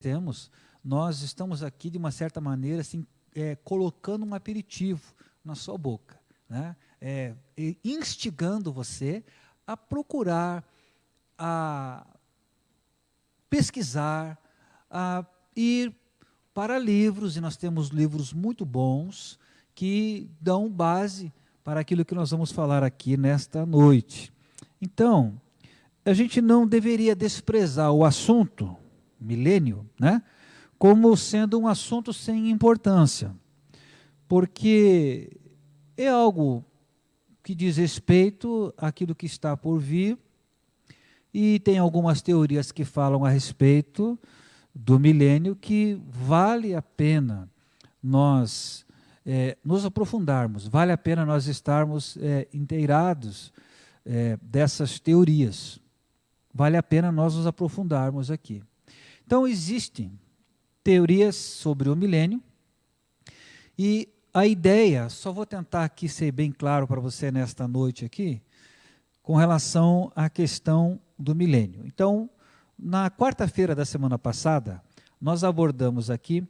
temos, nós estamos aqui, de uma certa maneira, assim, colocando um aperitivo na sua boca, né? Instigando você a procurar, a pesquisar, a ir para livros, e nós temos livros muito bons que dão base para aquilo que nós vamos falar aqui nesta noite. Então, a gente não deveria desprezar o assunto milênio, né, como sendo um assunto sem importância, porque é algo que diz respeito àquilo que está por vir, e tem algumas teorias que falam a respeito do milênio que vale a pena nós nos aprofundarmos, vale a pena nós estarmos inteirados dessas teorias, vale a pena nós nos aprofundarmos aqui. Então, existem teorias sobre o milênio, e a ideia, só vou tentar aqui ser bem claro para você nesta noite aqui, com relação à questão do milênio. Então, na quarta-feira da semana passada, nós abordamos aqui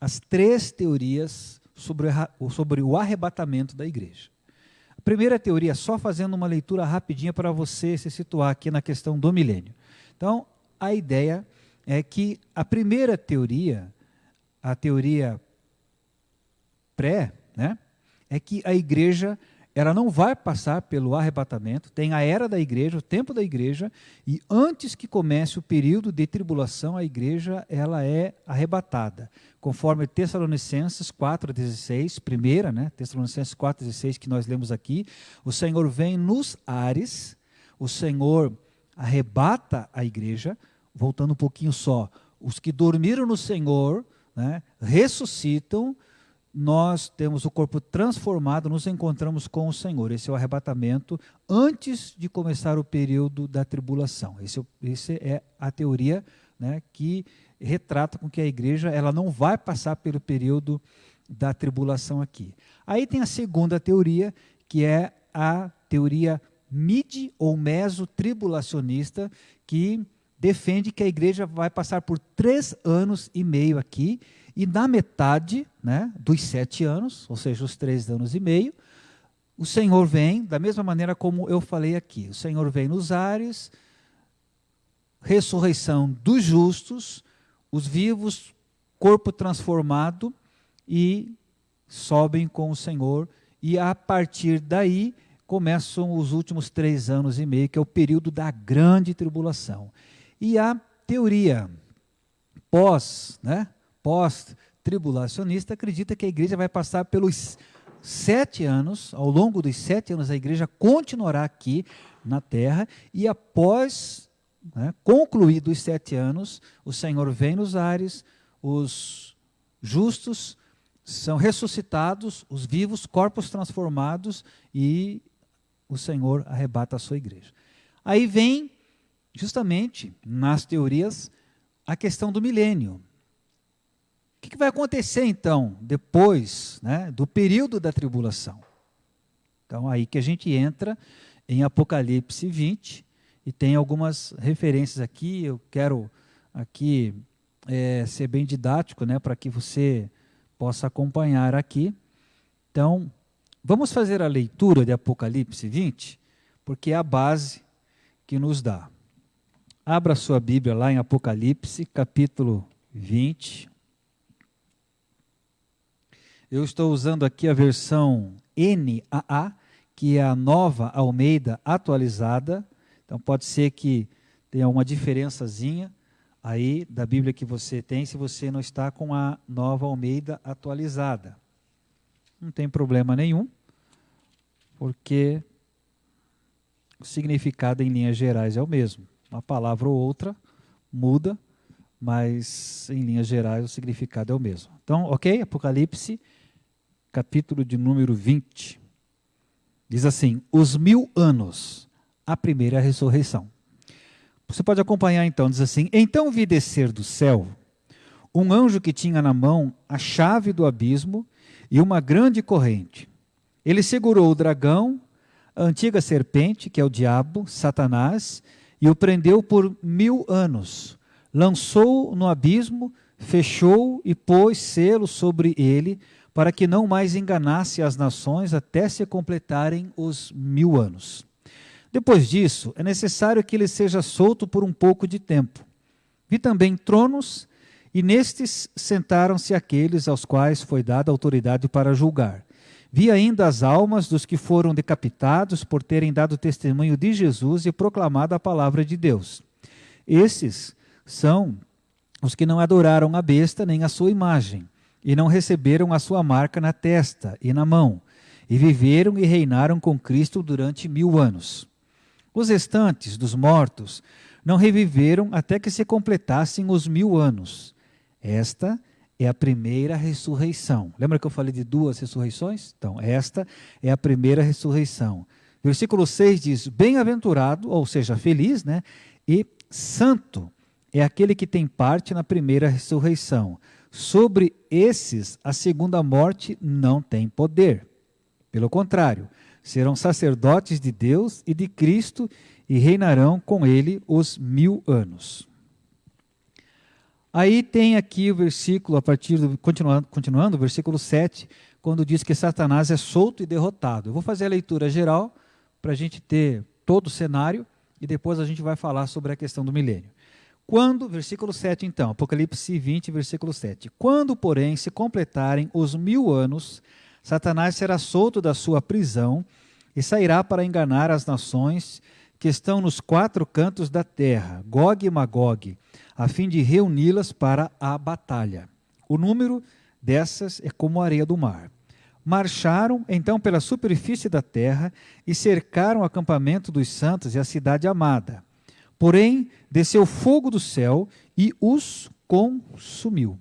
as 3 teorias sobre o arrebatamento da igreja. A primeira teoria, só fazendo uma leitura rapidinha para você se situar aqui na questão do milênio. Então, a ideia é que a primeira teoria, a teoria pré, né, é que a igreja ela não vai passar pelo arrebatamento, tem a era da igreja, o tempo da igreja, e antes que comece o período de tribulação, a igreja ela é arrebatada, conforme Tessalonicenses 4,16, primeira, né, Tessalonicenses 4,16, que nós lemos aqui, o Senhor vem nos ares, o Senhor arrebata a igreja, voltando um pouquinho só, os que dormiram no Senhor, né, ressuscitam, nós temos o corpo transformado, nos encontramos com o Senhor. Esse é o arrebatamento antes de começar o período da tribulação. Esse é a teoria, né, que retrata com que a igreja ela não vai passar pelo período da tribulação aqui. Aí tem a segunda teoria, que é a teoria mid- ou meso-tribulacionista, que defende que a igreja vai passar por 3 anos e meio aqui, e na metade, né, dos 7 anos, ou seja, os 3 anos e meio, o Senhor vem, da mesma maneira como eu falei aqui, o Senhor vem nos ares, ressurreição dos justos, os vivos, corpo transformado, e sobem com o Senhor, e a partir daí começam os últimos 3 anos e meio, que é o período da grande tribulação. E a teoria pós-tribulacionista acredita que a igreja vai passar pelos 7 anos, ao longo dos 7 anos a igreja continuará aqui na terra, e após, né, concluídos os 7 anos, o Senhor vem nos ares, os justos são ressuscitados, os vivos, corpos transformados, e o Senhor arrebata a sua igreja. Aí vem, justamente, nas teorias, a questão do milênio. O que vai acontecer, então, depois, né, do período da tribulação? Então, aí que a gente entra em Apocalipse 20, e tem algumas referências aqui, eu quero aqui ser bem didático, né, para que você possa acompanhar aqui. Então, vamos fazer a leitura de Apocalipse 20, porque é a base que nos dá. Abra sua Bíblia lá em Apocalipse, capítulo 20. Eu estou usando aqui a versão NAA, que é a Nova Almeida atualizada. Então pode ser que tenha uma diferençazinha aí da Bíblia que você tem, se você não está com a Nova Almeida atualizada. Não tem problema nenhum, porque o significado em linhas gerais é o mesmo. Uma palavra ou outra muda, mas em linhas gerais o significado é o mesmo. Então, ok? Apocalipse, capítulo de número 20. Diz assim: os 1000 anos, a primeira ressurreição. Você pode acompanhar então, diz assim: então vi descer do céu um anjo que tinha na mão a chave do abismo e uma grande corrente. Ele segurou o dragão, a antiga serpente, que é o diabo, Satanás, e o prendeu por 1000 anos. lançou no abismo, fechou e pôs selo sobre ele, para que não mais enganasse as nações até se completarem os 1000 anos. Depois disso, é necessário que ele seja solto por um pouco de tempo. Vi também tronos, e nestes sentaram-se aqueles aos quais foi dada autoridade para julgar. Vi ainda as almas dos que foram decapitados por terem dado testemunho de Jesus e proclamado a palavra de Deus. Esses são os que não adoraram a besta nem a sua imagem, e não receberam a sua marca na testa e na mão, e viveram e reinaram com Cristo durante 1000 anos. Os restantes dos mortos não reviveram até que se completassem os 1000 anos. Esta é a primeira ressurreição. Lembra que eu falei de 2 ressurreições? Então, esta é a primeira ressurreição. Versículo 6 diz, bem-aventurado, ou seja, feliz, né? E santo é aquele que tem parte na primeira ressurreição. Sobre esses, a segunda morte não tem poder. Pelo contrário, serão sacerdotes de Deus e de Cristo e reinarão com ele os 1000 anos. Aí tem aqui o versículo, continuando, o versículo 7, quando diz que Satanás é solto e derrotado. Eu vou fazer a leitura geral para a gente ter todo o cenário e depois a gente vai falar sobre a questão do milênio. Versículo 7 então, Apocalipse 20, versículo 7. Quando, porém, se completarem os 1000 anos, Satanás será solto da sua prisão e sairá para enganar as nações que estão nos 4 cantos da terra, Gog e Magog, a fim de reuni-las para a batalha. O número dessas é como a areia do mar. Marcharam então pela superfície da terra e cercaram o acampamento dos santos e a cidade amada. Porém, desceu fogo do céu e os consumiu.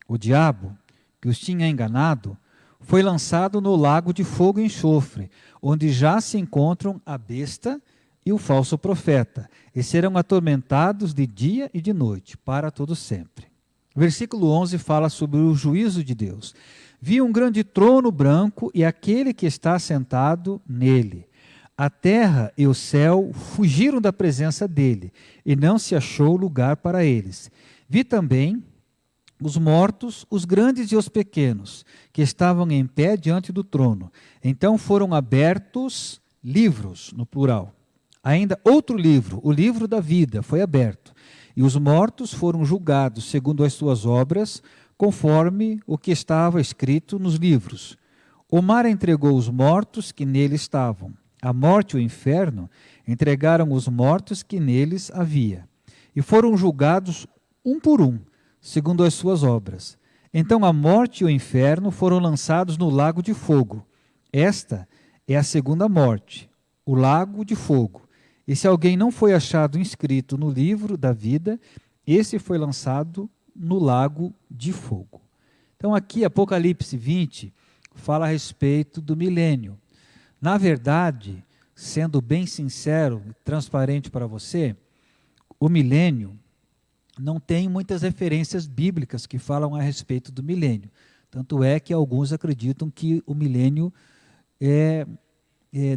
O diabo, que os tinha enganado, foi lançado no lago de fogo e enxofre, onde já se encontram a besta e o falso profeta, e serão atormentados de dia e de noite, para todo sempre. Versículo 11 fala sobre o juízo de Deus. Vi um grande trono branco e aquele que está sentado nele. A terra e o céu fugiram da presença dele, e não se achou lugar para eles. Vi também os mortos, os grandes e os pequenos, que estavam em pé diante do trono. Então foram abertos livros, no plural. Ainda outro livro, o livro da vida, foi aberto. E os mortos foram julgados segundo as suas obras, conforme o que estava escrito nos livros. O mar entregou os mortos que nele estavam. A morte e o inferno entregaram os mortos que neles havia. E foram julgados um por um, segundo as suas obras. Então a morte e o inferno foram lançados no lago de fogo. Esta é a segunda morte, o lago de fogo. E se alguém não foi achado inscrito no livro da vida, esse foi lançado no lago de fogo. Então aqui Apocalipse 20 fala a respeito do milênio. Na verdade, sendo bem sincero e transparente para você, o milênio não tem muitas referências bíblicas que falam a respeito do milênio. Tanto é que alguns acreditam que o milênio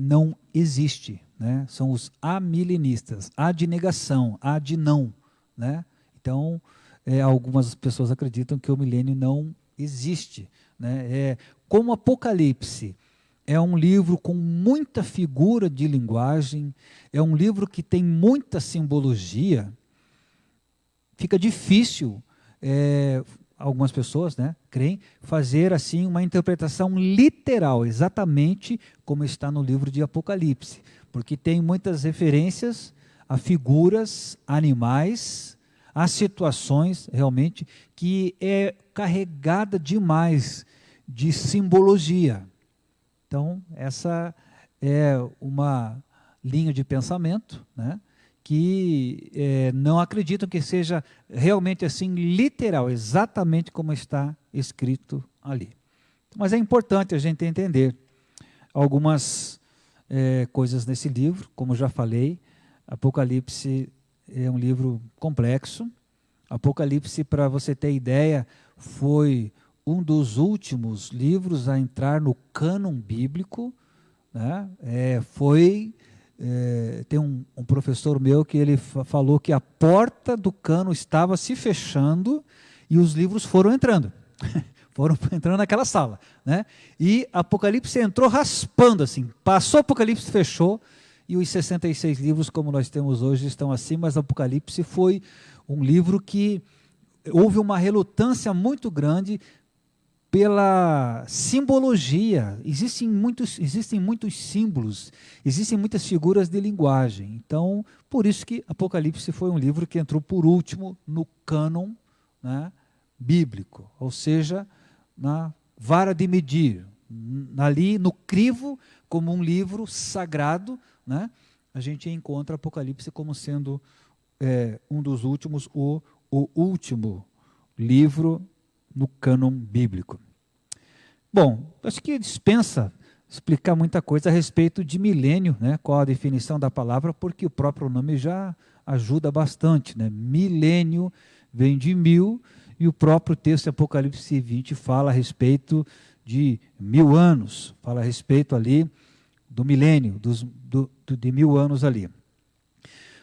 não existe, né? São os amilenistas, a de negação, a de não, né? Então, algumas pessoas acreditam que o milênio não existe, né? Como Apocalipse é um livro com muita figura de linguagem, é um livro que tem muita simbologia, fica difícil, algumas pessoas, né, creem, fazer assim uma interpretação literal, exatamente como está no livro de Apocalipse, porque tem muitas referências a figuras, animais, a situações realmente que é carregada demais de simbologia. Então, essa é uma linha de pensamento, né, que não acreditam que seja realmente assim literal, exatamente como está escrito ali. Mas é importante a gente entender algumas coisas nesse livro. Como já falei, Apocalipse é um livro complexo. Apocalipse, para você ter ideia, foi um dos últimos livros a entrar no cânon bíblico, né? Foi tem um professor meu que ele falou que a porta do cano estava se fechando e os livros foram entrando. Foram entrando naquela sala, né? E Apocalipse entrou raspando assim, passou Apocalipse, fechou, e os 66 livros como nós temos hoje estão assim, mas Apocalipse foi um livro que houve uma relutância muito grande pela simbologia. Existem muitos símbolos, existem muitas figuras de linguagem. Então, por isso que Apocalipse foi um livro que entrou por último no cânon, né, bíblico, ou seja, na vara de medir, ali no crivo, como um livro sagrado, né, a gente encontra Apocalipse como sendo um dos últimos, o último livro no cânon bíblico. Bom, acho que dispensa explicar muita coisa a respeito de milênio, né, qual a definição da palavra, porque o próprio nome já ajuda bastante, né? Milênio vem de 1000, e o próprio texto de Apocalipse 20 fala a respeito de 1000 anos, fala a respeito ali do milênio, de 1000 anos ali.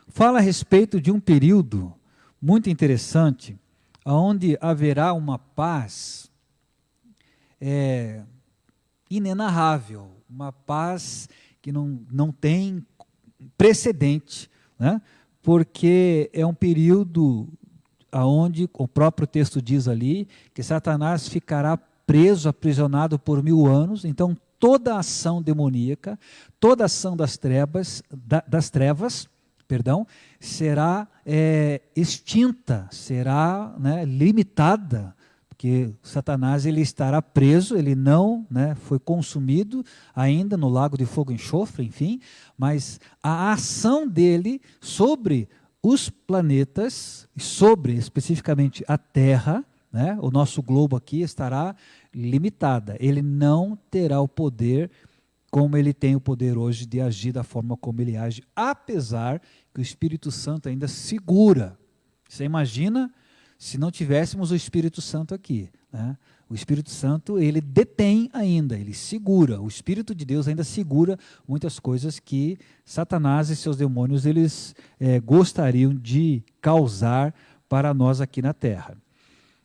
Fala a respeito de um período muito interessante, onde haverá uma paz inenarrável, uma paz que não tem precedente, né? Porque é um período onde o próprio texto diz ali que Satanás ficará preso, aprisionado por 1000 anos. Então toda a ação demoníaca, toda a ação das trevas, será extinta, será, né, limitada, porque Satanás ele estará preso, ele não, né, foi consumido ainda no lago de fogo e enxofre, enfim, mas a ação dele sobre os planetas, sobre especificamente a Terra, né, o nosso globo aqui estará limitada. Ele não terá o poder como ele tem o poder hoje de agir da forma como ele age, apesar que o Espírito Santo ainda segura. Você imagina se não tivéssemos o Espírito Santo aqui, né? O Espírito Santo, ele detém ainda, ele segura, o Espírito de Deus ainda segura muitas coisas que Satanás e seus demônios, eles gostariam de causar para nós aqui na Terra.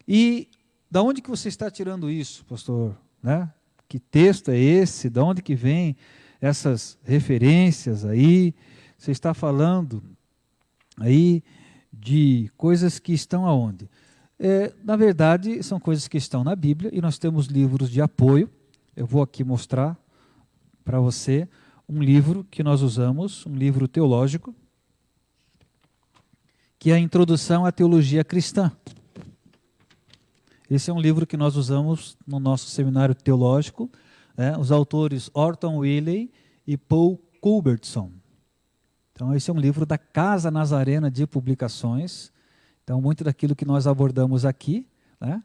E da onde que você está tirando isso, pastor? Né? Que texto é esse? De onde que vem essas referências aí? Você está falando aí de coisas que estão aonde? Na verdade, são coisas que estão na Bíblia e nós temos livros de apoio. Eu vou aqui mostrar para você um livro que nós usamos, um livro teológico, que é a Introdução à Teologia Cristã. Esse é um livro que nós usamos no nosso seminário teológico, os autores Orton Willey e Paul Culbertson. Então, esse é um livro da Casa Nazarena de Publicações. Então, muito daquilo que nós abordamos aqui, né,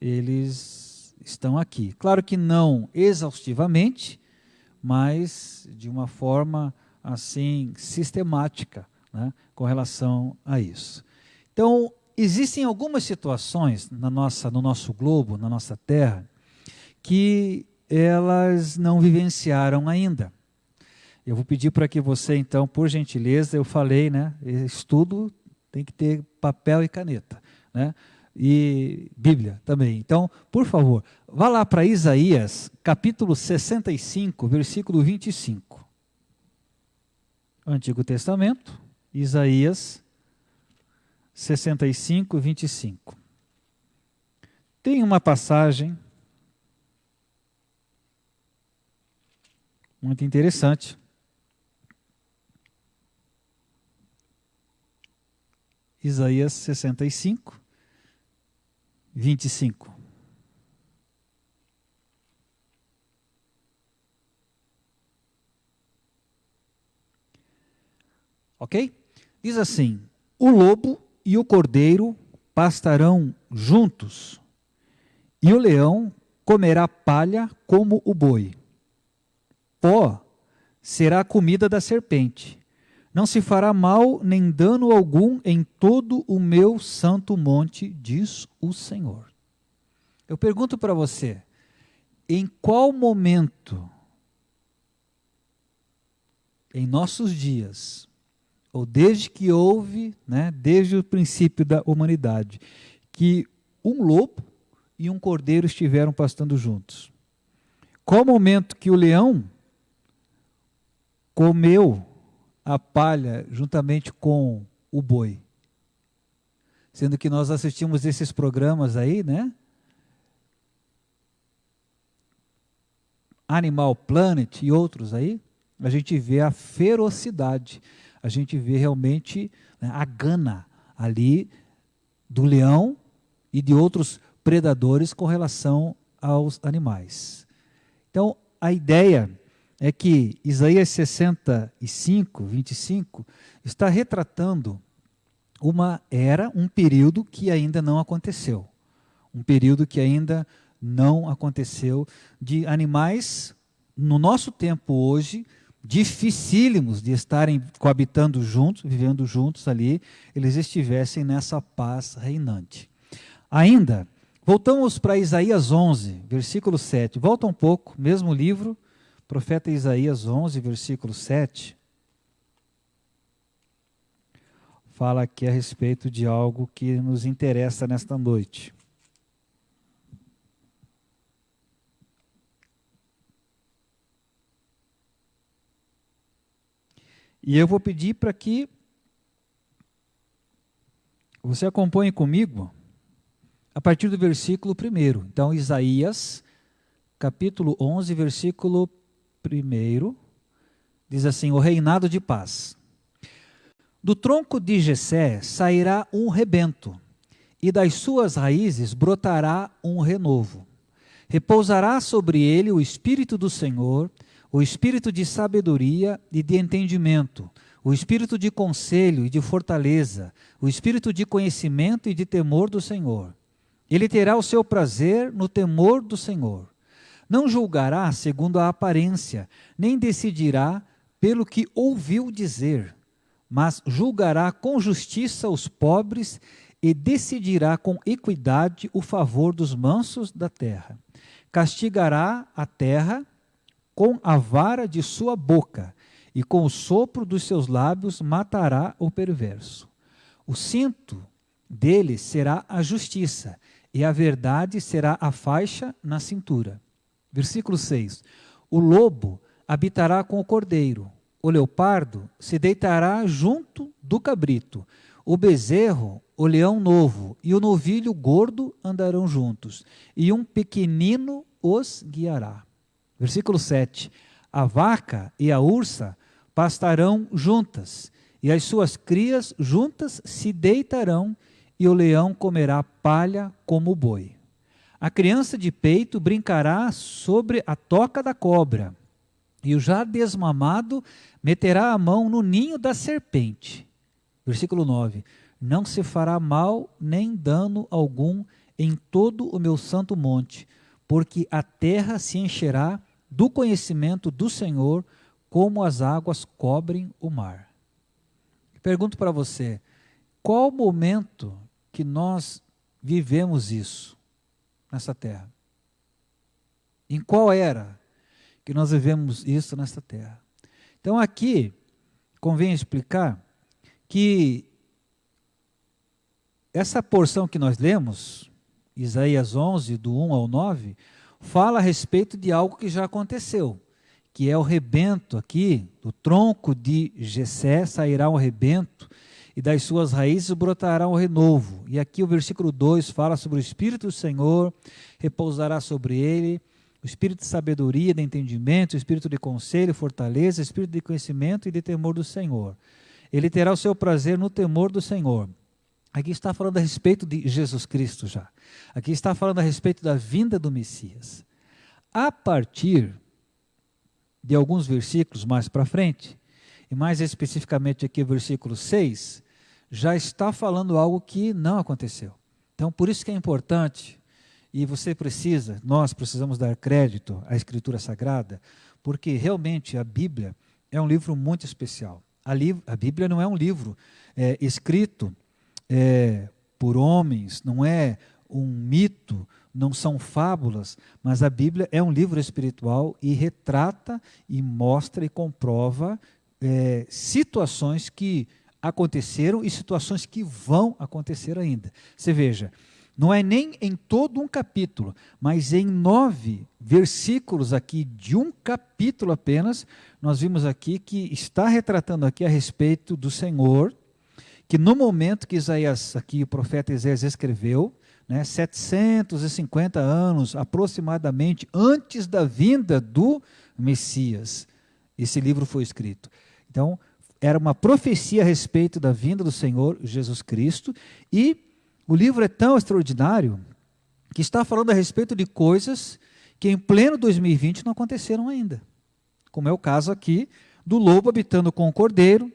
eles estão aqui. Claro que não exaustivamente, mas de uma forma assim sistemática, né, com relação a isso. Então, existem algumas situações no nosso globo, na nossa Terra, que elas não vivenciaram ainda. Eu vou pedir para que você, então, por gentileza, eu falei, né, estudo tem que ter papel e caneta, né, e Bíblia também. Então, por favor, vá lá para Isaías, capítulo 65, versículo 25. Antigo Testamento, Isaías 65, 25. Tem uma passagem muito interessante. Isaías 65, 25. Ok? Diz assim: o lobo e o cordeiro pastarão juntos, e o leão comerá palha como o boi. Pó será a comida da serpente. Não se fará mal nem dano algum em todo o meu santo monte, diz o Senhor. Eu pergunto para você, em qual momento em nossos dias, ou desde que houve, desde o princípio da humanidade, que um lobo e um cordeiro estiveram pastando juntos? Qual o momento que o leão comeu a palha juntamente com o boi? Sendo que nós assistimos esses programas aí, Animal Planet e outros aí, a gente vê a ferocidade, a gente vê realmente a gana ali do leão e de outros predadores com relação aos animais. Então, a ideia é que Isaías 65, 25, está retratando uma era, um período que ainda não aconteceu. Um período que ainda não aconteceu de animais, no nosso tempo hoje, dificílimos de estarem coabitando juntos, vivendo juntos ali, eles estivessem nessa paz reinante. Ainda, voltamos para Isaías 11, versículo 7. Volta um pouco, mesmo livro, profeta Isaías 11, versículo 7. Fala aqui a respeito de algo que nos interessa nesta noite. E eu vou pedir para que você acompanhe comigo a partir do versículo 1. Então, Isaías, capítulo 11, versículo 1, diz assim: o reinado de paz. Do tronco de Jessé sairá um rebento, e das suas raízes brotará um renovo. Repousará sobre ele o Espírito do Senhor, o Espírito de sabedoria e de entendimento, o Espírito de conselho e de fortaleza, o Espírito de conhecimento e de temor do Senhor. Ele terá o seu prazer no temor do Senhor. Não julgará segundo a aparência, nem decidirá pelo que ouviu dizer, mas julgará com justiça os pobres e decidirá com equidade o favor dos mansos da terra. Castigará a terra com a vara de sua boca, e com o sopro dos seus lábios matará o perverso. O cinto dele será a justiça, e a verdade será a faixa na cintura. Versículo 6. O lobo habitará com o cordeiro, o leopardo se deitará junto do cabrito, o bezerro, o leão novo e o novilho gordo andarão juntos, e um pequenino os guiará. Versículo 7. A vaca e a ursa pastarão juntas, e as suas crias juntas se deitarão, e o leão comerá palha como o boi. A criança de peito brincará sobre a toca da cobra, e o já desmamado meterá a mão no ninho da serpente. Versículo 9. Não se fará mal nem dano algum em todo o meu santo monte, porque a terra se encherá do conhecimento do Senhor, como as águas cobrem o mar. Pergunto para você, qual o momento que nós vivemos isso nessa terra? Em qual era que nós vivemos isso nessa terra? Então aqui, convém explicar que essa porção que nós lemos, Isaías 11, do 1 ao 9, fala a respeito de algo que já aconteceu, que é o rebento aqui, do tronco de Jessé sairá um rebento, e das suas raízes brotará um renovo. E aqui o versículo 2 fala sobre o Espírito do Senhor, repousará sobre ele, o Espírito de sabedoria, de entendimento, o Espírito de conselho, fortaleza, o Espírito de conhecimento e de temor do Senhor. Ele terá o seu prazer no temor do Senhor. Aqui está falando a respeito de Jesus Cristo já. Aqui está falando a respeito da vinda do Messias. A partir de alguns versículos mais para frente, e mais especificamente aqui o versículo 6, já está falando algo que não aconteceu. Então, por isso que é importante, e nós precisamos dar crédito à Escritura Sagrada, porque realmente a Bíblia é um livro muito especial. A Bíblia não é um livro escrito por homens, não é um mito, não são fábulas, mas a Bíblia é um livro espiritual e retrata e mostra e comprova situações que aconteceram e situações que vão acontecer ainda. Você veja, não é nem em todo um capítulo, mas em 9 versículos aqui de um capítulo apenas, nós vimos aqui que está retratando aqui a respeito do Senhor, que no momento que Isaías, aqui o profeta Isaías escreveu, 750 anos aproximadamente antes da vinda do Messias, esse livro foi escrito. Então, era uma profecia a respeito da vinda do Senhor Jesus Cristo, e o livro é tão extraordinário que está falando a respeito de coisas que em pleno 2020 não aconteceram ainda, como é o caso aqui do lobo habitando com o cordeiro,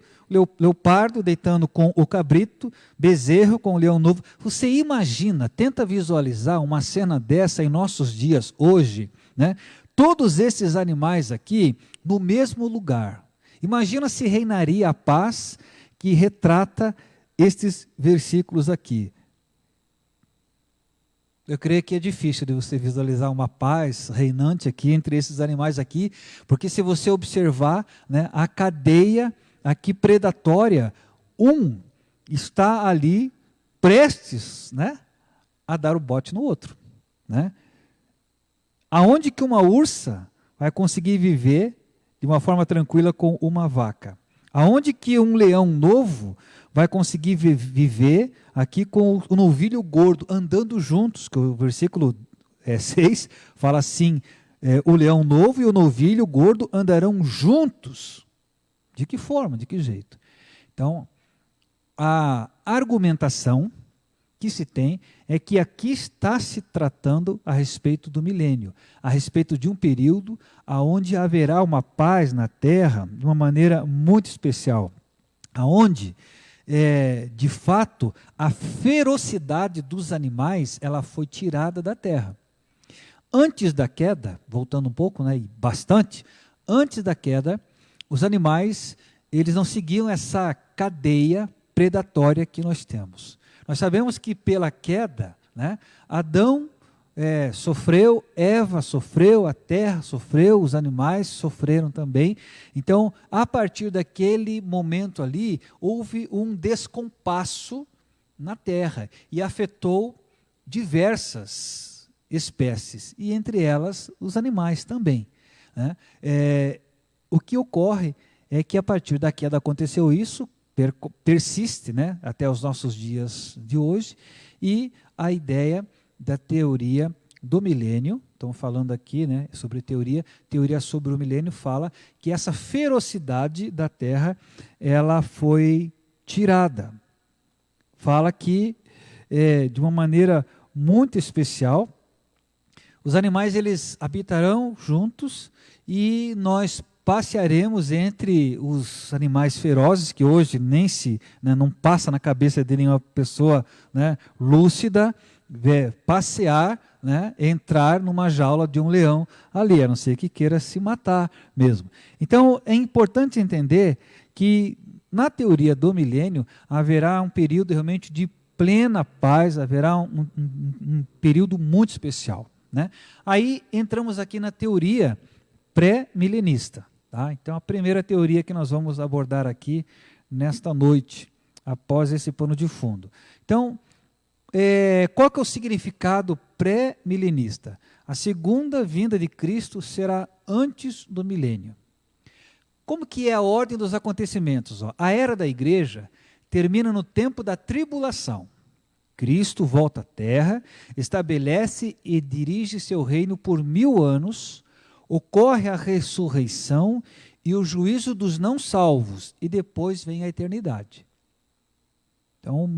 leopardo deitando com o cabrito, bezerro com o leão novo. Você imagina, tenta visualizar uma cena dessa em nossos dias hoje, todos esses animais aqui no mesmo lugar. Imagina se reinaria a paz que retrata estes versículos aqui. Eu creio que é difícil de você visualizar uma paz reinante aqui entre esses animais aqui, porque se você observar, a cadeia aqui predatória, um está ali prestes, a dar o bote no outro. Aonde que uma ursa vai conseguir viver de uma forma tranquila com uma vaca? Aonde que um leão novo vai conseguir viver aqui com o novilho gordo, andando juntos? Que o versículo 6 fala assim, o leão novo e o novilho gordo andarão juntos. De que forma, de que jeito? Então, a argumentação que se tem é que aqui está se tratando a respeito do milênio, a respeito de um período onde haverá uma paz na terra de uma maneira muito especial, aonde, de fato, a ferocidade dos animais ela foi tirada da terra. Antes da queda, voltando um pouco, e bastante, antes da queda, os animais, eles não seguiam essa cadeia predatória que nós temos. Nós sabemos que pela queda, Adão sofreu, Eva sofreu, a terra sofreu, os animais sofreram também. Então, a partir daquele momento ali, houve um descompasso na terra e afetou diversas espécies, e entre elas os animais também. O que ocorre é que a partir da queda aconteceu isso, persiste até os nossos dias de hoje, e a ideia da teoria do milênio, estamos falando aqui sobre teoria sobre o milênio, fala que essa ferocidade da terra, ela foi tirada. Fala que, de uma maneira muito especial, os animais eles habitarão juntos e nós passearemos entre os animais ferozes, que hoje nem não passa na cabeça de nenhuma pessoa lúcida, passear, entrar numa jaula de um leão ali, a não ser que queira se matar mesmo. Então, é importante entender que na teoria do milênio haverá um período realmente de plena paz, haverá um período muito especial. Aí entramos aqui na teoria pré-milenista. Então, a primeira teoria que nós vamos abordar aqui nesta noite, após esse pano de fundo. Então, qual que é o significado pré-milenista? A segunda vinda de Cristo será antes do milênio. Como que é a ordem dos acontecimentos? A era da igreja termina no tempo da tribulação. Cristo volta à terra, estabelece e dirige seu reino por 1000 anos, ocorre a ressurreição e o juízo dos não salvos, e depois vem a eternidade. Então,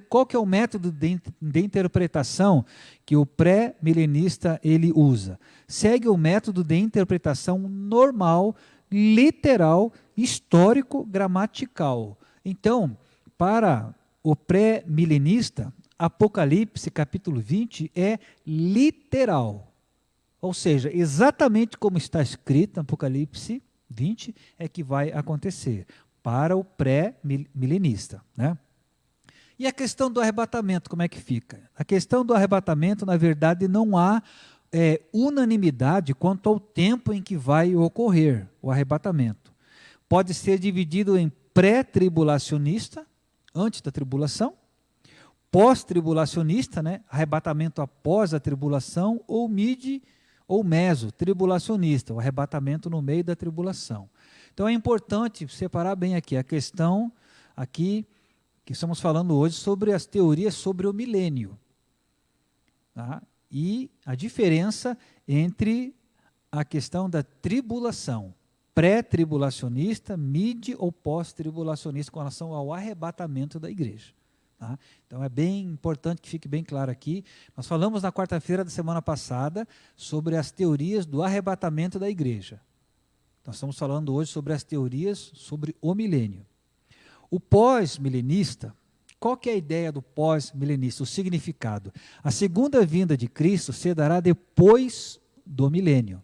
qual que é o método de interpretação que o pré-milenista ele usa? Segue o método de interpretação normal, literal, histórico, gramatical. Então, para o pré-milenista, Apocalipse capítulo 20 é literal. Ou seja, exatamente como está escrito em Apocalipse 20 é que vai acontecer para o pré-milenista. E a questão do arrebatamento, como é que fica? A questão do arrebatamento, na verdade, não há unanimidade quanto ao tempo em que vai ocorrer o arrebatamento. pode ser dividido em pré-tribulacionista, antes da tribulação, pós-tribulacionista, né, arrebatamento após a tribulação, ou mid ou meso, tribulacionista, o arrebatamento no meio da tribulação. Então é importante separar bem aqui a questão aqui que estamos falando hoje sobre as teorias sobre o milênio, tá? E a diferença entre a questão da tribulação, pré-tribulacionista, mid ou pós-tribulacionista com relação ao arrebatamento da igreja. Tá? Então é bem importante que fique bem claro aqui. Nós falamos na quarta-feira da semana passada sobre as teorias do arrebatamento da igreja. Nós estamos falando hoje sobre as teorias sobre o milênio. O pós-milenista, qual que é a ideia do pós-milenista? O significado. A segunda vinda de Cristo se dará depois do milênio.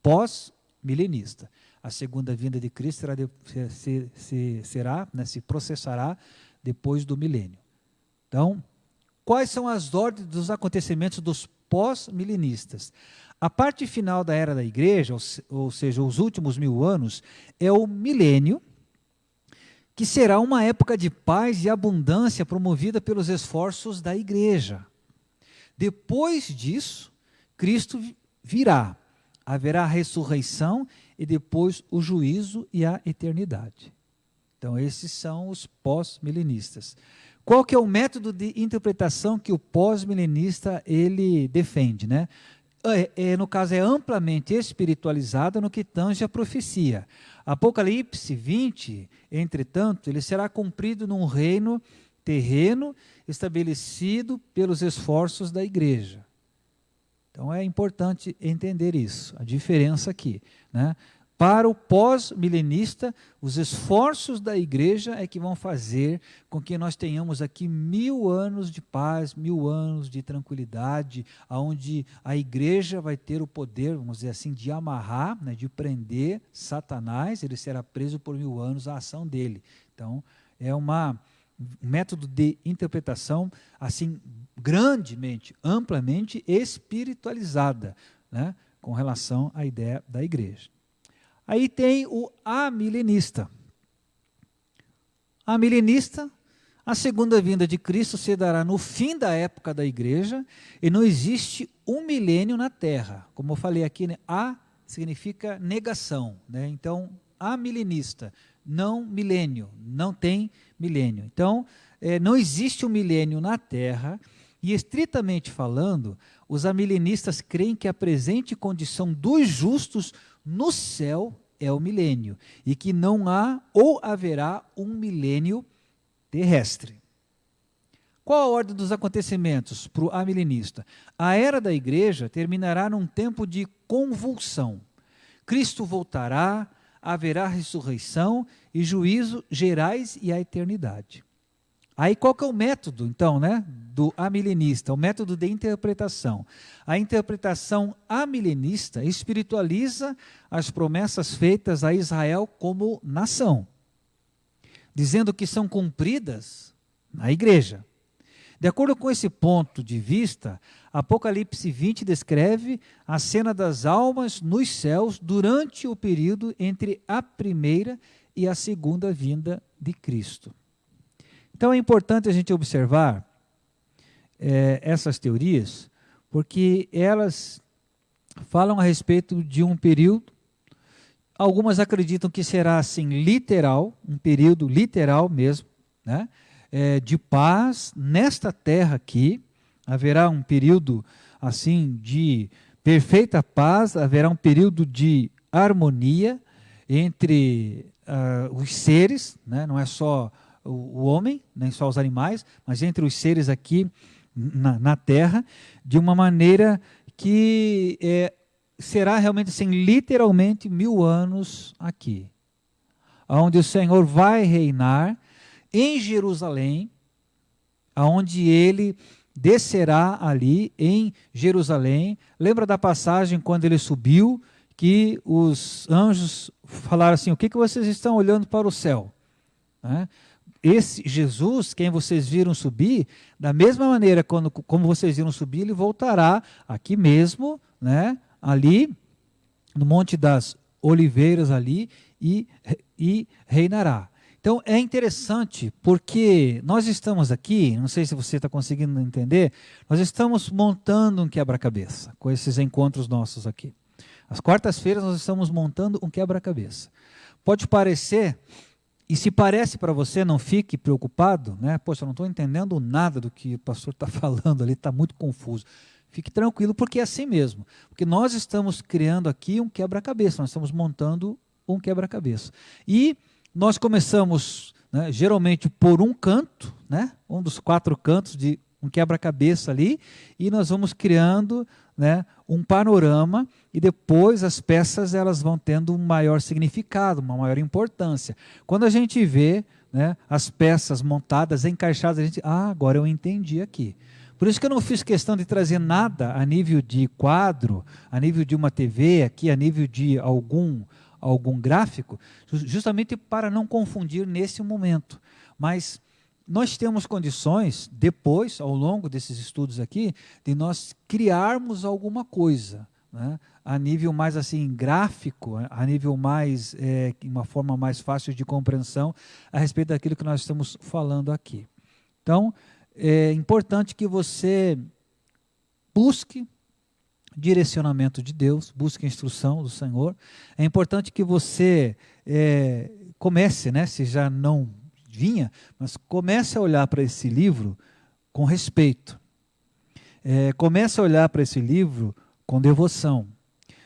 Pós-milenista. A segunda vinda de Cristo se processará depois do milênio. Então, quais são as ordens dos acontecimentos dos pós-milenistas? A parte final da era da igreja, ou seja, os últimos 1000 anos, é o milênio, que será uma época de paz e abundância promovida pelos esforços da igreja. Depois disso, Cristo virá, haverá a ressurreição e depois o juízo e a eternidade. Então, esses são os pós-milenistas. Qual que é o método de interpretação que o pós-milenista ele defende, né? No caso, é amplamente espiritualizada no que tange a profecia. Apocalipse 20, entretanto, ele será cumprido num reino terreno estabelecido pelos esforços da igreja. Então, é importante entender isso, a diferença aqui, né? Para o pós-milenista, os esforços da igreja é que vão fazer com que nós tenhamos aqui 1000 anos de paz, 1000 anos de tranquilidade, onde a igreja vai ter o poder, vamos dizer assim, de amarrar, né, de prender Satanás, ele será preso por 1000 anos a ação dele. Então, é um método de interpretação, assim, grandemente, amplamente espiritualizada, né, com relação à ideia da igreja. Aí tem o amilenista. Amilenista, a segunda vinda de Cristo se dará no fim da época da igreja e não existe um milênio na terra. Como eu falei aqui, né, a significa negação, né? Então, amilenista, não milênio, não tem milênio. Então, não existe um milênio na terra e, estritamente falando, os amilenistas creem que a presente condição dos justos no céu é o milênio, e que não há ou haverá um milênio terrestre. Qual a ordem dos acontecimentos para o amilenista? A era da igreja terminará num tempo de convulsão. Cristo voltará, haverá ressurreição e juízo gerais e a eternidade. Aí qual que é o método, então, né, do amilenista, o método de interpretação? A interpretação amilenista espiritualiza as promessas feitas a Israel como nação, dizendo que são cumpridas na igreja. De acordo com esse ponto de vista, Apocalipse 20 descreve a cena das almas nos céus durante o período entre a primeira e a segunda vinda de Cristo. Então é importante a gente observar essas teorias, porque elas falam a respeito de um período, algumas acreditam que será assim literal, um período literal mesmo, né, de paz nesta terra aqui, haverá um período assim de perfeita paz, haverá um período de harmonia entre os seres, né, não é só o homem, nem só os animais, mas entre os seres aqui na terra, de uma maneira que será realmente assim, literalmente 1000 anos aqui, onde o Senhor vai reinar em Jerusalém, onde ele descerá ali em Jerusalém. Lembra da passagem quando ele subiu, que os anjos falaram assim, o que vocês estão olhando para o céu? Esse Jesus, quem vocês viram subir, da mesma maneira como vocês viram subir, ele voltará aqui mesmo, né, ali no Monte das Oliveiras ali, e reinará. Então é interessante porque nós estamos aqui, não sei se você está conseguindo entender, nós estamos montando um quebra-cabeça com esses encontros nossos aqui. Às quartas-feiras nós estamos montando um quebra-cabeça. Pode parecer, e se parece para você, não fique preocupado, né? Poxa, eu não estou entendendo nada do que o pastor está falando ali, está muito confuso. Fique tranquilo, porque é assim mesmo. Porque nós estamos criando aqui um quebra-cabeça, nós estamos montando um quebra-cabeça. E nós começamos, né, geralmente por um canto, né, um dos 4 cantos de um quebra-cabeça ali, e nós vamos criando, né, um panorama, e depois as peças elas vão tendo um maior significado, uma maior importância. Quando a gente vê, né, as peças montadas, encaixadas, a gente, agora eu entendi aqui. Por isso que eu não fiz questão de trazer nada a nível de quadro, a nível de uma TV, aqui a nível de algum gráfico, justamente para não confundir nesse momento. Mas nós temos condições, depois, ao longo desses estudos aqui, de nós criarmos alguma coisa, né, a nível mais assim gráfico, a nível mais, uma forma mais fácil de compreensão a respeito daquilo que nós estamos falando aqui. Então, é importante que você busque direcionamento de Deus, busque a instrução do Senhor. É importante que você comece, né, se já não vinha, mas comece a olhar para esse livro com respeito. Comece a olhar para esse livro com devoção.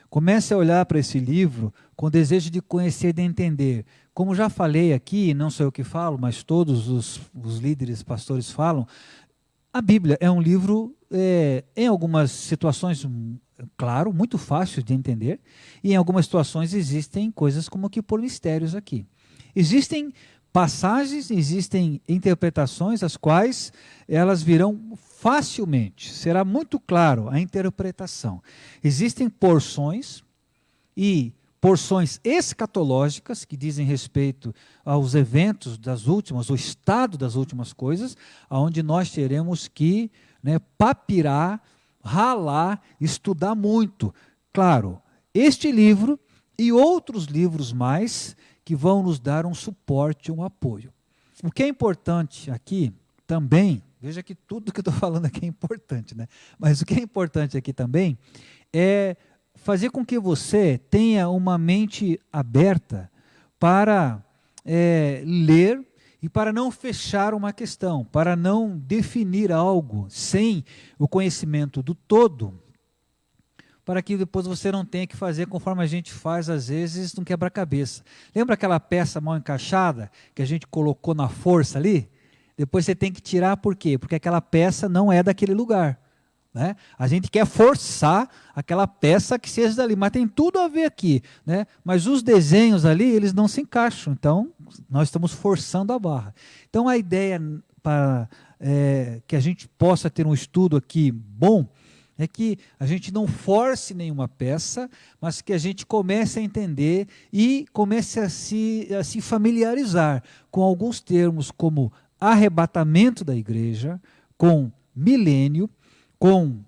Comece a olhar para esse livro com desejo de conhecer e de entender. Como já falei aqui, não sou eu que falo, mas todos os líderes, pastores falam, a Bíblia é um livro, em algumas situações, claro, muito fácil de entender, e em algumas situações existem coisas como que por mistérios aqui. Existem passagens, existem interpretações, as quais elas virão facilmente, será muito claro a interpretação. Existem porções escatológicas que dizem respeito aos eventos das últimas, o estado das últimas coisas, onde nós teremos que, né, papirar, ralar, estudar muito. Claro, este livro e outros livros mais que vão nos dar um suporte, um apoio. O que é importante aqui também, veja que tudo que eu estou falando aqui é importante, né? Mas o que é importante aqui também é fazer com que você tenha uma mente aberta para ler e para não fechar uma questão, para não definir algo sem o conhecimento do todo, para que depois você não tenha que fazer conforme a gente faz às vezes no quebra-cabeça. Lembra aquela peça mal encaixada que a gente colocou na força ali? Depois você tem que tirar, por quê? Porque aquela peça não é daquele lugar. Né? A gente quer forçar aquela peça que seja dali, mas tem tudo a ver aqui, né? Mas os desenhos ali, eles não se encaixam, então nós estamos forçando a barra. Então a ideia para que a gente possa ter um estudo aqui bom, é que a gente não force nenhuma peça, mas que a gente comece a entender e comece a se familiarizar com alguns termos como arrebatamento da igreja, com milênio, com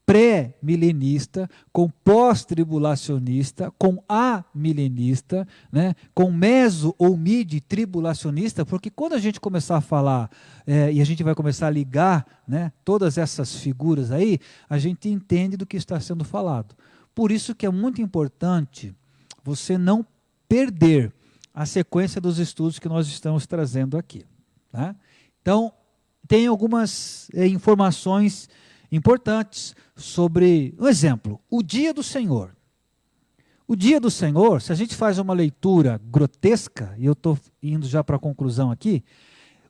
pré-milenista, com pós-tribulacionista, com amilenista, né, com meso ou mid-tribulacionista, porque quando a gente começar a falar, e a gente vai começar a ligar, né, todas essas figuras aí, a gente entende do que está sendo falado. Por isso que é muito importante você não perder a sequência dos estudos que nós estamos trazendo aqui. Tá? Então, tem algumas informações importantes sobre, um exemplo, o dia do Senhor. O dia do Senhor, se a gente faz uma leitura grotesca, e eu estou indo já para a conclusão aqui,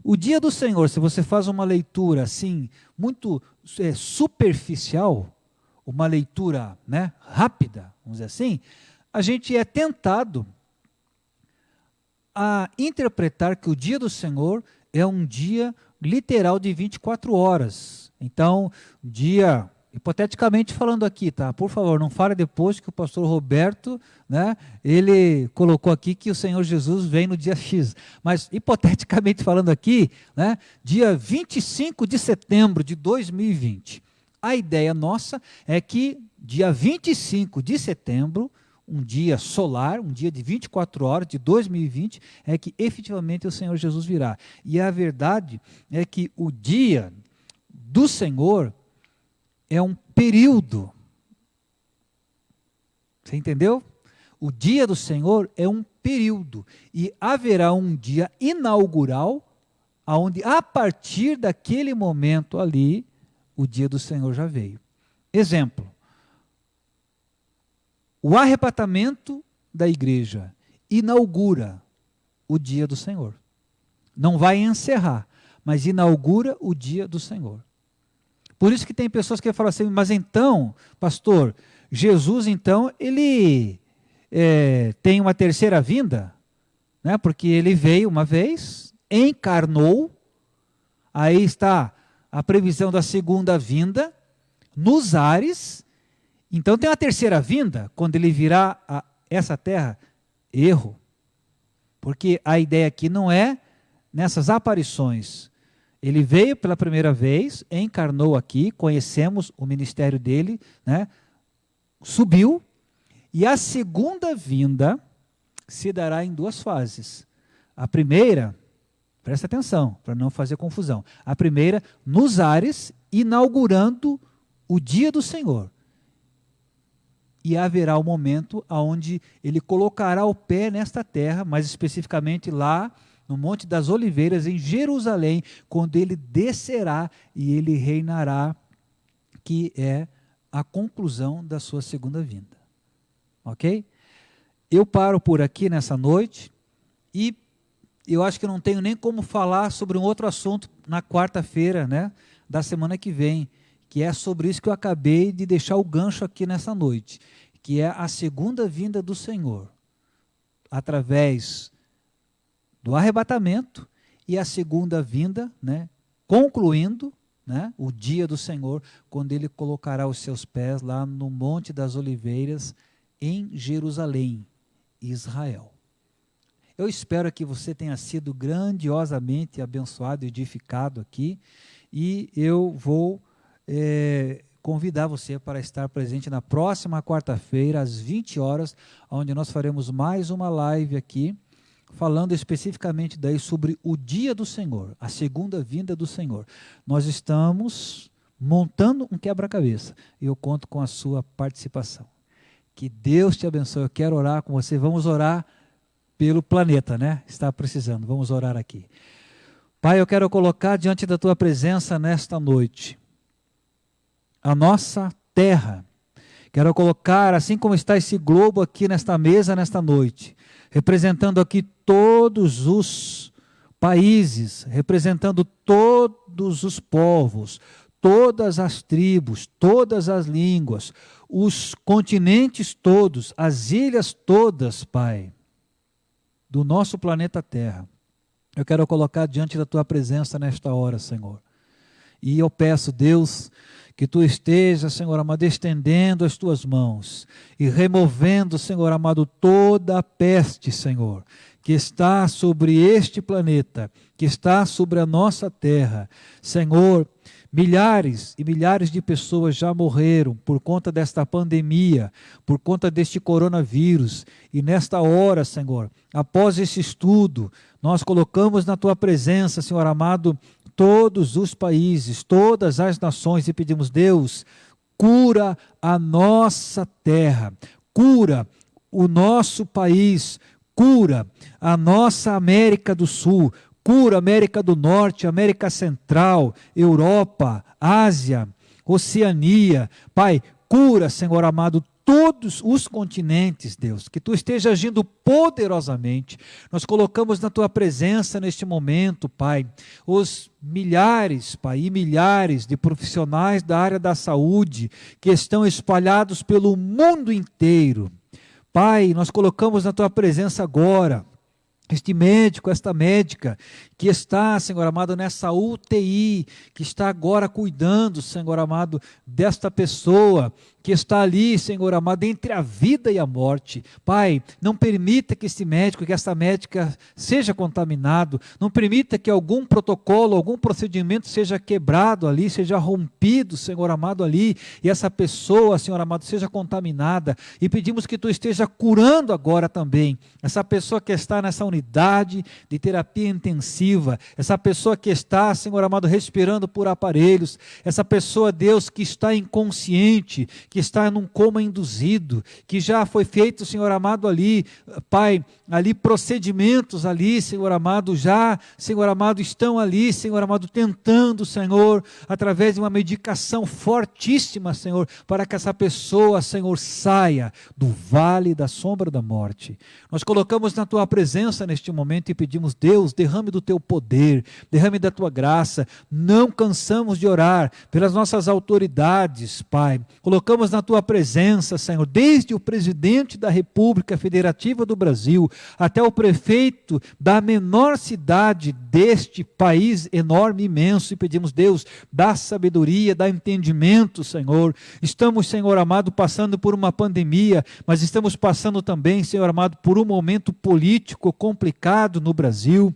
o dia do Senhor, se você faz uma leitura assim, muito superficial, uma leitura, né, rápida, vamos dizer assim, a gente é tentado a interpretar que o dia do Senhor é um dia literal de 24 horas. Então, dia, hipoteticamente falando aqui, tá? Por favor, não fale depois que o pastor Roberto, né, ele colocou aqui que o Senhor Jesus vem no dia X. Mas, hipoteticamente falando aqui, né, dia 25 de setembro de 2020. A ideia nossa é que dia 25 de setembro, um dia solar, um dia de 24 horas, de 2020, é que efetivamente o Senhor Jesus virá. E a verdade é que o dia do Senhor é um período. Você entendeu? O dia do Senhor é um período. E haverá um dia inaugural, onde a partir daquele momento ali, o dia do Senhor já veio. Exemplo. O arrebatamento da igreja inaugura o dia do Senhor. Não vai encerrar, mas inaugura o dia do Senhor. Por isso que tem pessoas que falam assim, mas então, pastor, Jesus então, ele tem uma terceira vinda, né? Porque ele veio uma vez, encarnou, aí está a previsão da segunda vinda, nos ares. Então tem uma terceira vinda, quando ele virá a essa terra. Erro. Porque a ideia aqui não é nessas aparições. Ele veio pela primeira vez, encarnou aqui, conhecemos o ministério dele, né? Subiu, e a segunda vinda se dará em duas fases. A primeira, presta atenção, para não fazer confusão. A primeira, nos ares, inaugurando o dia do Senhor. E haverá o momento onde ele colocará o pé nesta terra, mais especificamente lá no Monte das Oliveiras, em Jerusalém, quando ele descerá e ele reinará, que é a conclusão da sua segunda vinda. Ok? Eu paro por aqui nessa noite e eu acho que não tenho nem como falar sobre um outro assunto na quarta-feira, né, da semana que vem, que é sobre isso que eu acabei de deixar o gancho aqui nessa noite, que é a segunda vinda do Senhor, através do arrebatamento e a segunda vinda, né, concluindo, né, o dia do Senhor, quando ele colocará os seus pés lá no Monte das Oliveiras, em Jerusalém, Israel. Eu espero que você tenha sido grandiosamente abençoado e edificado aqui, e eu vou convidar você para estar presente na próxima quarta-feira, às 20 horas, onde nós faremos mais uma live aqui, falando especificamente daí sobre o dia do Senhor, a segunda vinda do Senhor. Nós estamos montando um quebra-cabeça, e eu conto com a sua participação. Que Deus te abençoe. Eu quero orar com você. Vamos orar pelo planeta, né? Está precisando. Vamos orar aqui. Pai, eu quero colocar diante da tua presença nesta noite a nossa terra. Quero colocar, assim como está esse globo aqui nesta mesa, nesta noite, representando aqui todos os países, representando todos os povos, todas as tribos, todas as línguas, os continentes todos, as ilhas todas, Pai, do nosso planeta Terra. Eu quero colocar diante da tua presença nesta hora, Senhor. E eu peço, Deus, que tu estejas, Senhor amado, estendendo as tuas mãos e removendo, Senhor amado, toda a peste, Senhor, que está sobre este planeta, que está sobre a nossa terra. Senhor, milhares e milhares de pessoas já morreram por conta desta pandemia, por conta deste coronavírus. E nesta hora, Senhor, após esse estudo, nós colocamos na tua presença, Senhor amado, todos os países, todas as nações e pedimos, Deus, cura a nossa terra, cura o nosso país, cura a nossa América do Sul, cura América do Norte, América Central, Europa, Ásia, Oceania. Pai, cura, Senhor amado, todos os continentes, Deus, que tu esteja agindo poderosamente. Nós colocamos na tua presença neste momento, Pai, os milhares, Pai, e milhares de profissionais da área da saúde que estão espalhados pelo mundo inteiro. Pai, nós colocamos na tua presença agora este médico, esta médica, que está, Senhor amado, nessa UTI, que está agora cuidando, Senhor amado, desta pessoa, que está ali, Senhor amado, entre a vida e a morte. Pai, não permita que esse médico, que essa médica seja contaminado, não permita que algum protocolo, algum procedimento seja quebrado ali, seja rompido, Senhor amado, ali, e essa pessoa, Senhor amado, seja contaminada, e pedimos que Tu esteja curando agora também, essa pessoa que está nessa unidade de terapia intensiva, essa pessoa que está, Senhor amado, respirando por aparelhos, essa pessoa, Deus, que está inconsciente, que está num coma induzido, que já foi feito, Senhor amado, ali, Pai, ali procedimentos ali, Senhor amado, já, Senhor amado, estão ali, Senhor amado, tentando, Senhor, através de uma medicação fortíssima, Senhor, para que essa pessoa, Senhor, saia do vale da sombra da morte. Nós colocamos na Tua presença neste momento e pedimos, Deus, derrame do Teu poder, derrame da Tua graça, não cansamos de orar pelas nossas autoridades, Pai, colocamos na Tua presença, Senhor, desde o presidente da República Federativa do Brasil, até o prefeito da menor cidade deste país enorme, imenso, e pedimos, Deus, dá sabedoria, dá entendimento, Senhor. Estamos, Senhor amado, passando por uma pandemia, mas estamos passando também, Senhor amado, por um momento político complicado no Brasil.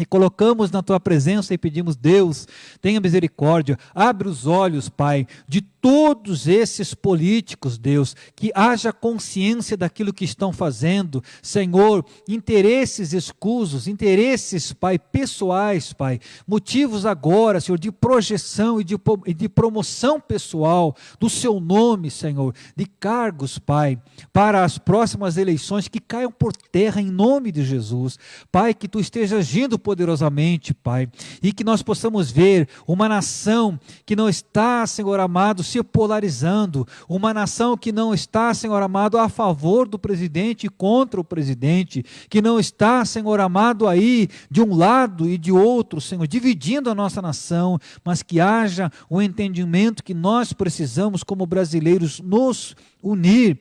E colocamos na Tua presença e pedimos, Deus, tenha misericórdia, abre os olhos, Pai, de todos esses políticos, Deus, que haja consciência daquilo que estão fazendo, Senhor, interesses escusos, interesses, Pai, pessoais, Pai, motivos agora, Senhor, de projeção e de promoção pessoal do Seu nome, Senhor, de cargos, Pai, para as próximas eleições, que caiam por terra em nome de Jesus, Pai, que Tu esteja agindo poderosamente, Pai, e que nós possamos ver uma nação que não está, Senhor amado, se polarizando, uma nação que não está, Senhor amado, a favor do presidente e contra o presidente, que não está, Senhor amado, aí de um lado e de outro, Senhor, dividindo a nossa nação, mas que haja o entendimento que nós precisamos como brasileiros nos unir.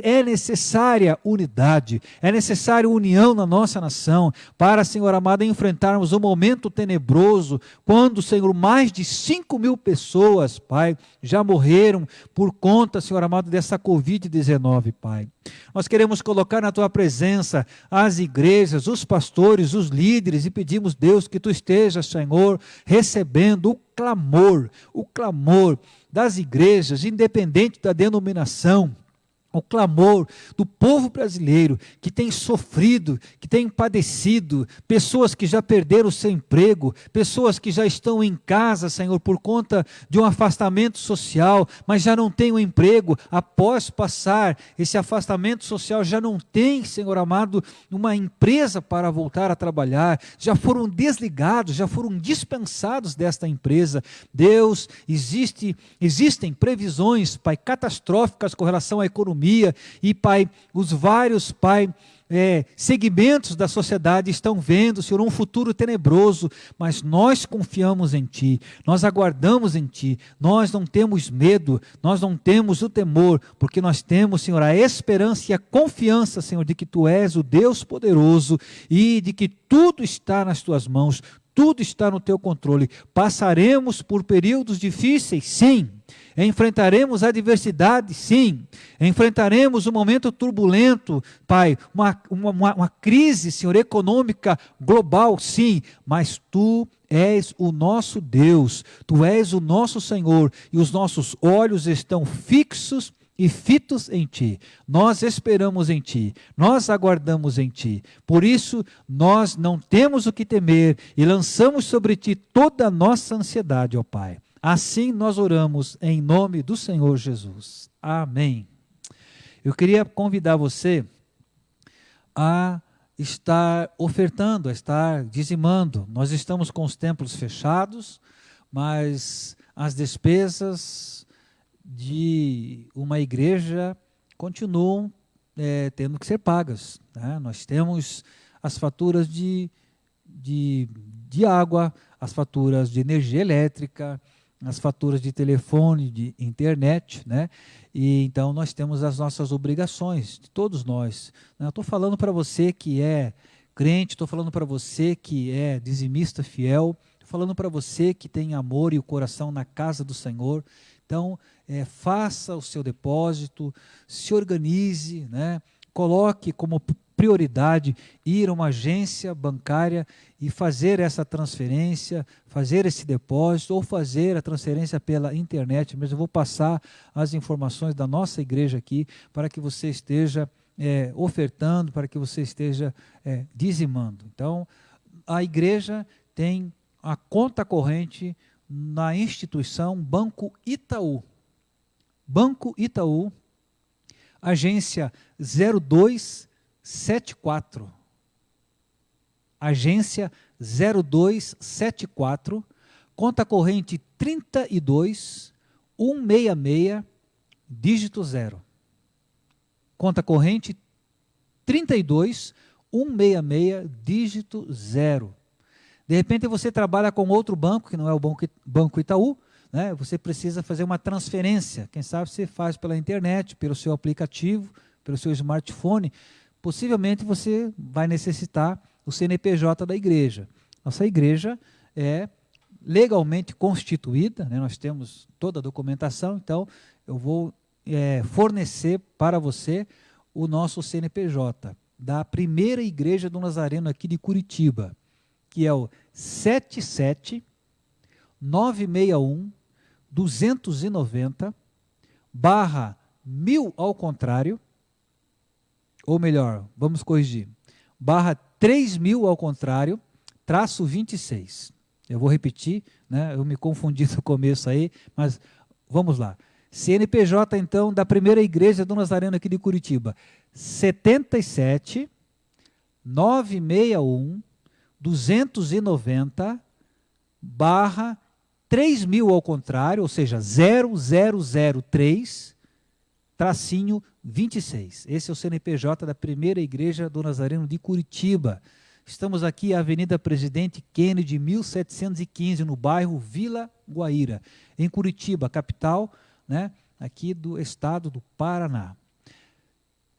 É necessária unidade, é necessária união na nossa nação, para, Senhor amado, enfrentarmos um momento tenebroso, quando, Senhor, mais de 5.000 pessoas, Pai, já morreram por conta, Senhor amado, dessa Covid-19, Pai. Nós queremos colocar na Tua presença as igrejas, os pastores, os líderes, e pedimos, Deus, que Tu estejas, Senhor, recebendo o clamor das igrejas, independente da denominação, o clamor do povo brasileiro que tem sofrido, que tem padecido, pessoas que já perderam o seu emprego, pessoas que já estão em casa, Senhor, por conta de um afastamento social, mas já não têm um emprego, após passar esse afastamento social, já não tem, Senhor amado, uma empresa para voltar a trabalhar, já foram desligados, já foram dispensados desta empresa. Deus, existem previsões, Pai, catastróficas com relação à economia, e, Pai, os vários, Pai, segmentos da sociedade estão vendo, Senhor, um futuro tenebroso, mas nós confiamos em Ti, nós aguardamos em Ti, nós não temos medo, nós não temos o temor, porque nós temos, Senhor, a esperança e a confiança, Senhor, de que Tu és o Deus poderoso e de que tudo está nas Tuas mãos, tudo está no Teu controle. Passaremos por períodos difíceis, sim. Enfrentaremos adversidade, sim. Enfrentaremos um momento turbulento, Pai, uma crise, Senhor, econômica global, sim. Mas Tu és o nosso Deus, Tu és o nosso Senhor, e os nossos olhos estão fixos e fitos em Ti. Nós esperamos em Ti, nós aguardamos em Ti. Por isso, nós não temos o que temer e lançamos sobre Ti toda a nossa ansiedade, ó Pai. Assim nós oramos em nome do Senhor Jesus. Amém. Eu queria convidar você a estar ofertando, a estar dizimando. Nós estamos com os templos fechados, mas as despesas de uma igreja continuam tendo que ser pagas, né? Nós temos as faturas de água, as faturas de energia elétrica, as faturas de telefone, de internet, né? E então nós temos as nossas obrigações, de todos nós, né? Eu estou falando para você que é crente, estou falando para você que é dizimista fiel, estou falando para você que tem amor e o coração na casa do Senhor. Então, faça o seu depósito, se organize, né? Coloque como prioridade ir a uma agência bancária e fazer essa transferência, fazer esse depósito ou fazer a transferência pela internet. Mas eu vou passar as informações da nossa igreja aqui para que você esteja ofertando, para que você esteja dizimando. Então, a igreja tem a conta corrente na instituição Banco Itaú. Banco Itaú, agência 0274. Agência 0274, conta corrente 32 166, dígito 0. Conta corrente 32 166, dígito 0. De repente você trabalha com outro banco, que não é o Banco Itaú, né? Você precisa fazer uma transferência. Quem sabe você faz pela internet, pelo seu aplicativo, pelo seu smartphone. Possivelmente você vai necessitar o CNPJ da igreja. Nossa igreja é legalmente constituída, né? Nós temos toda a documentação, então eu vou fornecer para você o nosso CNPJ da primeira igreja do Nazareno aqui de Curitiba, que é o 77-961-290/1000 ao contrário, ou melhor, vamos corrigir, /3000 ao contrário, -26. Eu vou repetir, né? Eu me confundi no começo aí, mas vamos lá. CNPJ, então, da primeira igreja do Nazareno aqui de Curitiba, 77-961-290/3000 ao contrário, ou seja, 0003-26. Esse é o CNPJ da primeira igreja do Nazareno de Curitiba. Estamos aqui, Avenida Presidente Kennedy, 1715, no bairro Vila Guaíra, em Curitiba, capital, né, aqui do estado do Paraná.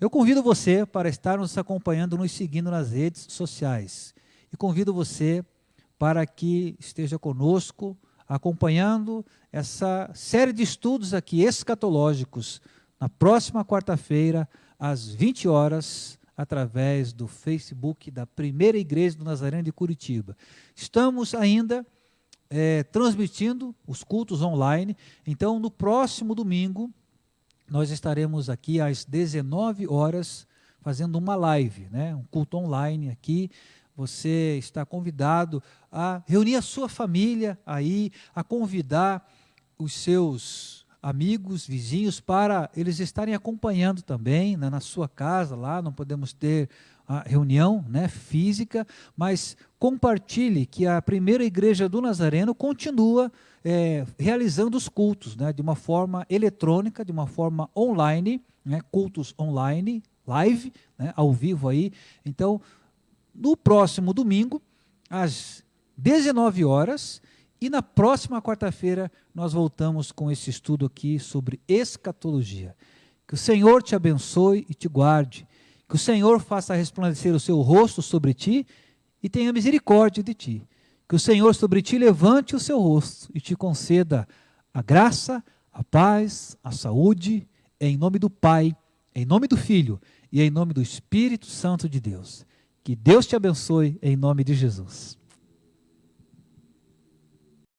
Eu convido você para estar nos acompanhando, nos seguindo nas redes sociais. E convido você para que esteja conosco, acompanhando essa série de estudos aqui escatológicos, na próxima quarta-feira, às 20 horas, através do Facebook da Primeira Igreja do Nazareno de Curitiba. Estamos ainda transmitindo os cultos online, então no próximo domingo, nós estaremos aqui às 19 horas, fazendo uma live, né? Um culto online aqui. Você está convidado a reunir a sua família aí, a convidar os seus amigos, vizinhos, para eles estarem acompanhando também, né, na sua casa, lá não podemos ter a reunião, né, física, mas compartilhe que a primeira igreja do Nazareno continua realizando os cultos, né, de uma forma eletrônica, de uma forma online, né, cultos online, live, né, ao vivo aí. Então, no próximo domingo, às 19 horas, e na próxima quarta-feira nós voltamos com esse estudo aqui sobre escatologia. Que o Senhor te abençoe e te guarde. Que o Senhor faça resplandecer o seu rosto sobre ti e tenha misericórdia de ti. Que o Senhor sobre ti levante o seu rosto e te conceda a graça, a paz, a saúde, em nome do Pai, em nome do Filho e em nome do Espírito Santo de Deus. Que Deus te abençoe em nome de Jesus.